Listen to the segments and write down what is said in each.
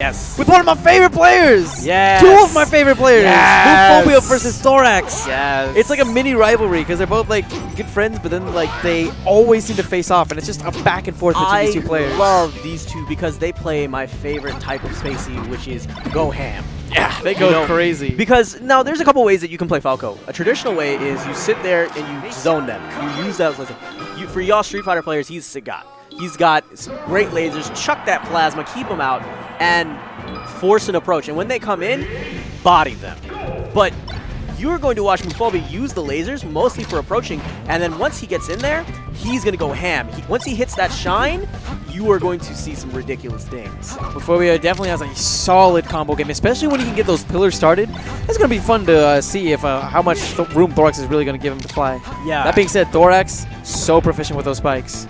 Yes. With one of my favorite players. Yes. 2 of my favorite players. Yes. Moophobia versus Thoraxe. Yes. It's like a mini rivalry because they're both like good friends, but then like they always seem to face off, and it's just a back and forth between these 2 players. I love these 2 because they play my favorite type of spacey, which is go ham. Yeah, they go crazy. Because now there's a couple ways that you can play Falco. A traditional way is you sit there and you zone them. You use that as for y'all Street Fighter players, he's Sagat. He's got some great lasers, chuck that plasma, keep them out, and force an approach. And when they come in, body them. But you're going to watch Moophobia use the lasers mostly for approaching, and then once he gets in there, he's going to go ham. Once he hits that shine, you are going to see some ridiculous things. Moophobia definitely has a solid combo game, especially when he can get those pillars started. It's going to be fun to see if how much room Thoraxe is really going to give him to fly. Yeah. That being said, Thoraxe, so proficient with those spikes.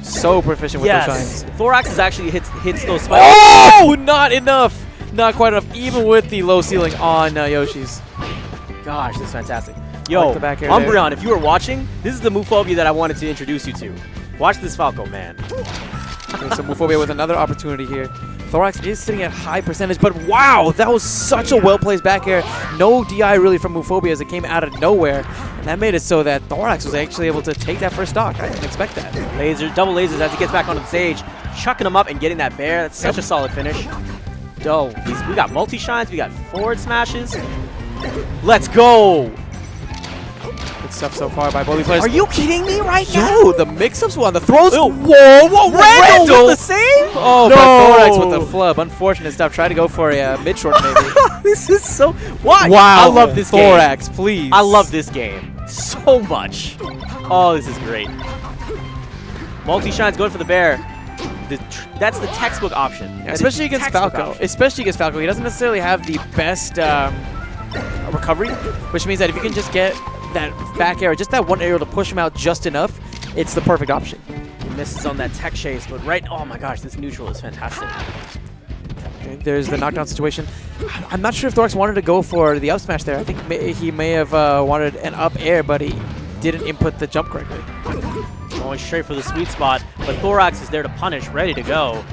So proficient with those shines. Thoraxe actually hits those spikes. Oh! Not enough. Not quite enough, even with the low ceiling on Yoshi's. Gosh, this is fantastic. Yo, like the back air Umbreon, if you were watching, this is the Moophobia that I wanted to introduce you to. Watch this Falco, man. Okay, so Moophobia with another opportunity here. Thoraxe is sitting at high percentage, but wow, that was such a well-placed back air. No DI really from Moophobia as it came out of nowhere. And that made it so that Thoraxe was actually able to take that first stock. I didn't expect that. Double lasers as he gets back onto the stage, chucking him up and getting that bear. That's such a solid finish. Oh, we got multi-shines, we got forward smashes. Let's go! Good stuff so far by both these players. Are you kidding me right now? Yo, the mix-ups on the throws. Whoa, Randall with the save? Oh, no. But Thoraxe with the flub. Unfortunate stuff. Try to go for a mid-short maybe. This is so... Why? Wow. I love this game. Thoraxe, please. I love this game so much. Oh, this is great. Multi-shines going for the bear. That's the textbook option. Yeah, especially against Falco. Especially against Falco. He doesn't necessarily have the best recovery, which means that if you can just get that back air, just that one aerial to push him out just enough, it's the perfect option. He misses on that tech chase, but oh my gosh, this neutral is fantastic. Okay, there's the knockdown situation. I'm not sure if Thoraxe wanted to go for the up smash there. I think he may have wanted an up air, but he didn't input the jump correctly. Going straight for the sweet spot, but Thoraxe is there to punish, ready to go.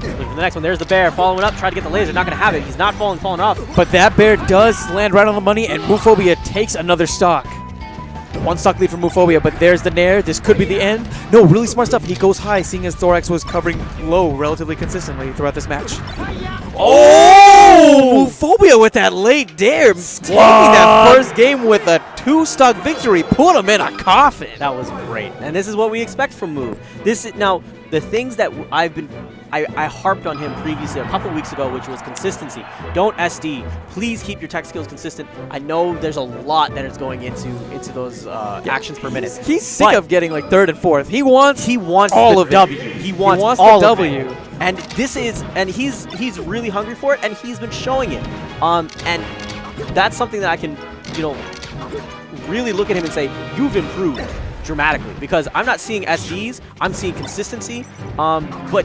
Look for the next one. There's the bear following up, trying to get the laser. Not going to have it. He's not falling off. But that bear does land right on the money, and Moophobia takes another stock. 1 stock lead for Moophobia, but there's the nair. This could be the end. No, really smart stuff. He goes high, seeing as Thoraxe was covering low relatively consistently throughout this match. Oh! Moophobia with that late dare. Taking that first game with a 2-stock victory. Put him in a coffin. That was great. And this is what we expect from Moo. Now, the things that I harped on him previously a couple weeks ago, which was consistency. Don't SD. Please keep your tech skills consistent. I know there's a lot that is going into those actions per minute. He's sick of getting like 3rd and 4th. He wants all of W. It. He wants all the W. And he's really hungry for it, and he's been showing it. And that's something that I can, really look at him and say, you've improved dramatically, because I'm not seeing SDs, I'm seeing consistency. But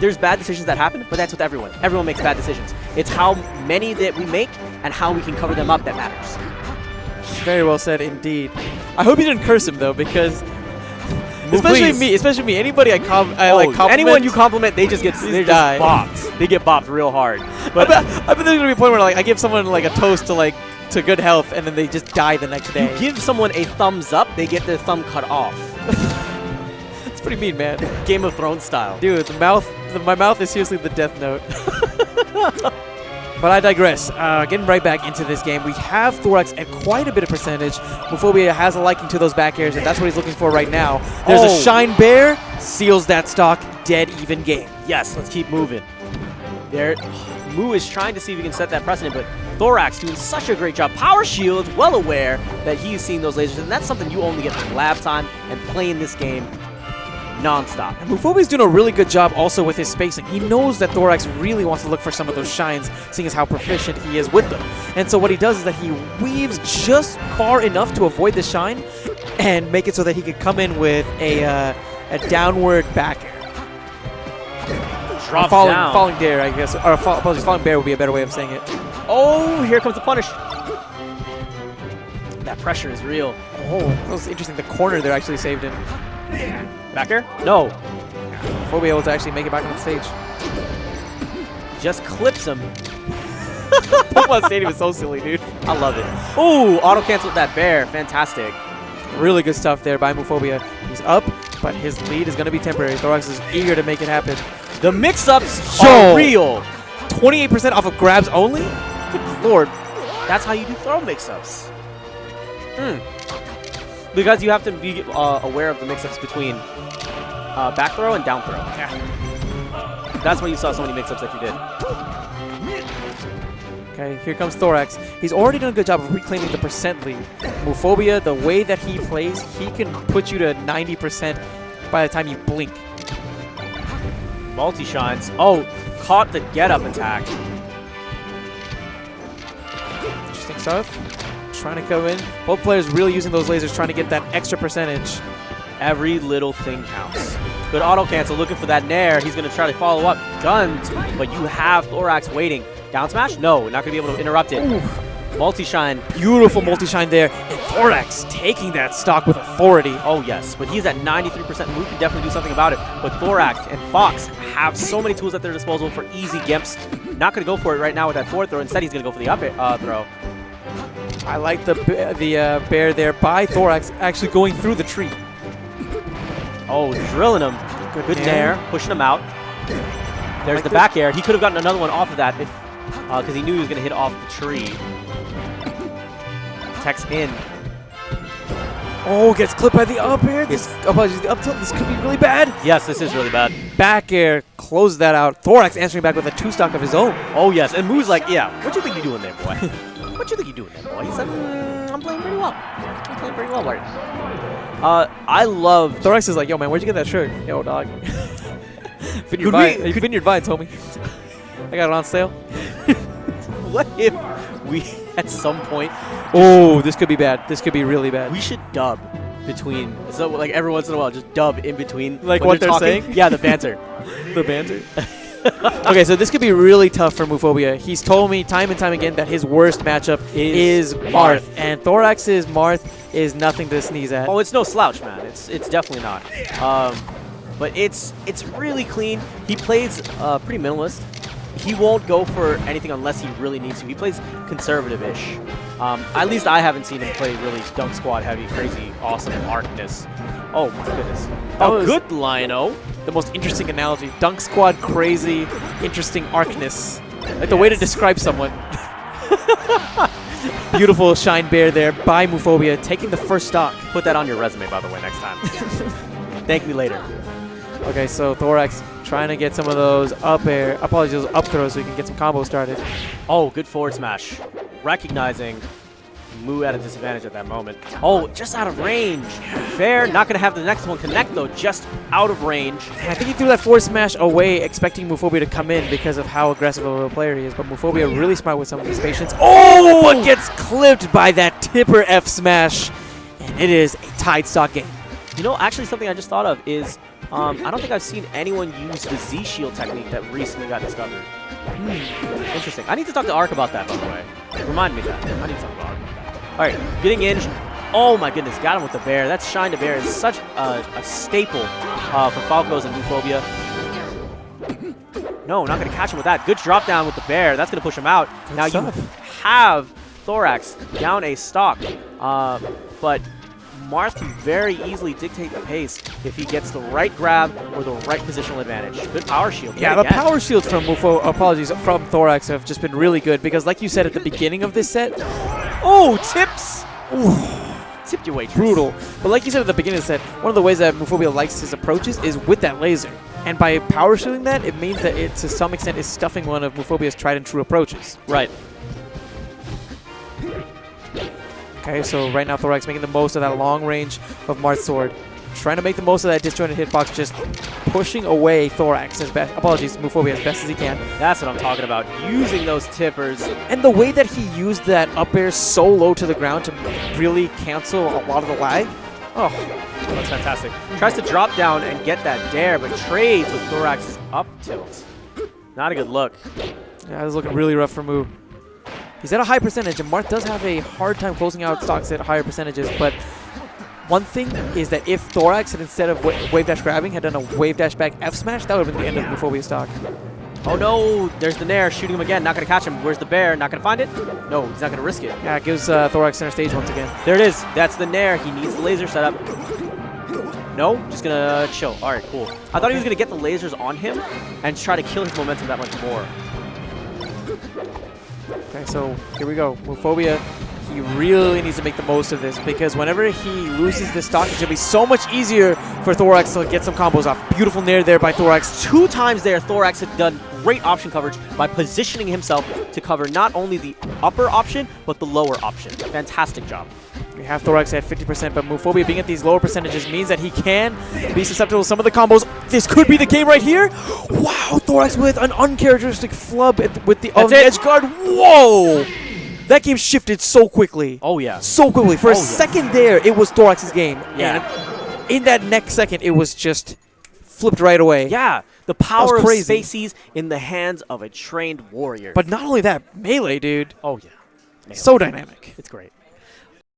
there's bad decisions that happen, but that's with everyone. Everyone makes bad decisions. It's how many that we make and how we can cover them up that matters. Very well said indeed. I hope you didn't curse him though, because especially me, anybody I compliment, anyone you compliment, they just bopped. They get bopped real hard. But I bet there's gonna be a point where I give someone like a toast to good health, and then they just die the next day. You give someone a thumbs up, they get their thumb cut off. It's pretty mean, man. Game of Thrones style. Dude, my mouth is seriously the death note. But I digress. Getting right back into this game, we have Thoraxe at quite a bit of percentage. Moophobia has a liking to those back airs, and that's what he's looking for right now. There's a Shine Bear, seals that stock, dead even game. Yes, let's keep moving. Moo is trying to see if he can set that precedent, but Thoraxe doing such a great job. Power Shield, well aware that he's seeing those lasers, and that's something you only get from lab time and playing this game non-stop. And Moophobia's doing a really good job also with his spacing. He knows that Thoraxe really wants to look for some of those shines, seeing as how proficient he is with them. And so what he does is that he weaves just far enough to avoid the shine and make it so that he could come in with a downward back air. Falling dare, I guess. Or apologies, falling bear would be a better way of saying it. Oh, here comes the punish. That pressure is real. Oh, that was interesting. The corner there actually saved him. Back air? No. Before we able to actually make it back on the stage. just clips him. Pokemon Stadium is so silly, dude. I love it. Ooh, auto-canceled that bear. Fantastic. Really good stuff there by Moophobia. He's up, but his lead is going to be temporary. Thoraxe is eager to make it happen. The mix-ups Yo. are real. 28% off of grabs only? Good lord. That's how you do throw mix-ups. Because you have to be aware of the mix-ups between back throw and down throw. Yeah. That's why you saw so many mix-ups that you did. Okay, here comes Thoraxe. He's already done a good job of reclaiming the percent lead. Moophobia, the way that he plays, he can put you to 90% by the time you blink. Multi-shines. Oh, caught the get-up attack. Interesting stuff. Trying to come in. Both players really using those lasers, trying to get that extra percentage. Every little thing counts. Good auto-cancel, looking for that nair. He's going to try to follow up. Guns, but you have Thoraxe waiting. Down smash? No, not going to be able to interrupt it. Multi-shine. Beautiful multi-shine there. And Thoraxe taking that stock with authority. Oh, yes, but he's at 93%. Mook can definitely do something about it. But Thoraxe and Fox have so many tools at their disposal for easy gimps. Not going to go for it right now with that forward throw. Instead, he's going to go for the up throw. I like the bear there by Thoraxe actually going through the tree. Oh, drilling him. Good nair, pushing him out. There's the back air. He could have gotten another one off of that if because he knew he was going to hit off the tree. Tech's in. Oh, gets clipped by the up air. Apologies, the up tilt. This could be really bad. Yes, this is really bad. Back air, close that out. Thoraxe answering back with a 2-stock of his own. Oh, yes, and Moo's like, yeah, what you think you're doing there, boy? What you think you're doing there, boy? He said, I'm playing pretty well. I'm playing pretty well right now. I love... Thoraxe is like, yo, man, where'd you get that shirt? Yo, dog. Vineyard Vines, homie. I got it on sale. What if we, at some point... Oh, this could be bad. This could be really bad. We should dub between... So, like, every once in a while, just dub in between. Like what they're saying? Yeah, the banter. The banter. Okay, so this could be really tough for Moophobia. He's told me time and time again that his worst matchup is Marth. And Thoraxe's Marth is nothing to sneeze at. Oh, it's no slouch, man. It's definitely not. But it's really clean. He plays pretty minimalist. He won't go for anything unless he really needs to. He plays conservative-ish. At least I haven't seen him play really dunk squad heavy, crazy, awesome arcness. Oh my goodness. Oh, good Lino. The most interesting analogy. Dunk squad, crazy, interesting arcness. Like the way to describe someone. Beautiful shine bear there by Moophobia, taking the first stock. Put that on your resume, by the way, next time. Thank me later. Okay, so Thoraxe trying to get some of those up air, those up throws so he can get some combos started. Oh, good forward smash. Recognizing Moo at a disadvantage at that moment. Oh, just out of range. Fair. Not going to have the next one connect, though. Just out of range. I think he threw that forward smash away, expecting Moophobia to come in because of how aggressive of a player he is. But Moophobia really smart with some of his patience. Oh, but gets clipped by that tipper F smash. And it is a tied stock game. You know, actually something I just thought of is I don't think I've seen anyone use the Z-Shield technique that recently got discovered. Interesting. I need to talk to Ark about that, by the way. Remind me of that. I need to talk about Ark about that. All right, getting in. Oh, my goodness. Got him with the bear. That shine to bear is such a staple for Falcos and Moophobia. No, not going to catch him with that. Good drop down with the bear. That's going to push him out. Good now stuff. You have Thoraxe down a stock, but Marth can very easily dictate the pace if he gets the right grab or the right positional advantage. Good power shield. Yeah, the power shields from from Thoraxe have just been really good because, like you said at the beginning of this set, oh, tips! Tipped your waitress. Brutal. But like you said at the beginning of the set, one of the ways that Moophobia likes his approaches is with that laser. And by power shielding that, it means that it, to some extent, is stuffing one of Moophobia's tried and true approaches. Right. Okay, so right now Thoraxe making the most of that long range of Marth's sword. Trying to make the most of that disjointed hitbox, just pushing away Thoraxe Moophobia as best as he can. That's what I'm talking about. Using those tippers. And the way that he used that up air so low to the ground to really cancel a lot of the lag. Oh, that's fantastic. Tries to drop down and get that dare, but trades with Thoraxe's up tilt. Not a good look. Yeah, this is looking really rough for Moo. He's at a high percentage, and Marth does have a hard time closing out stocks at higher percentages, but one thing is that if Thoraxe had, instead of wave dash grabbing, had done a wave dash back F smash, that would have been the end of Moophobia's stock. Oh no, there's the Nair shooting him again. Not going to catch him. Where's the bear? Not going to find it? No, he's not going to risk it. Yeah, it gives Thoraxe center stage once again. There it is. That's the Nair. He needs the laser setup. No, just going to chill. All right, cool. I thought he was going to get the lasers on him and try to kill his momentum that much more. Okay, so here we go. Moophobia, he really needs to make the most of this because whenever he loses this stock, it's going to be so much easier for Thoraxe to get some combos off. Beautiful Nair there by Thoraxe. 2 times there, Thoraxe had done great option coverage by positioning himself to cover not only the upper option, but the lower option. Fantastic job. We have Thoraxe at 50%, but Moophobia being at these lower percentages means that he can be susceptible to some of the combos. This could be the game right here. Wow, Thoraxe with an uncharacteristic flub with the edge guard. Whoa! That game shifted so quickly. Oh, yeah. So quickly. For a second there, it was Thoraxe's game. Yeah. And in that next second, it was just flipped right away. Yeah. The power of spaces in the hands of a trained warrior. But not only that, melee, dude. Oh, yeah. Melee. So dynamic. It's great.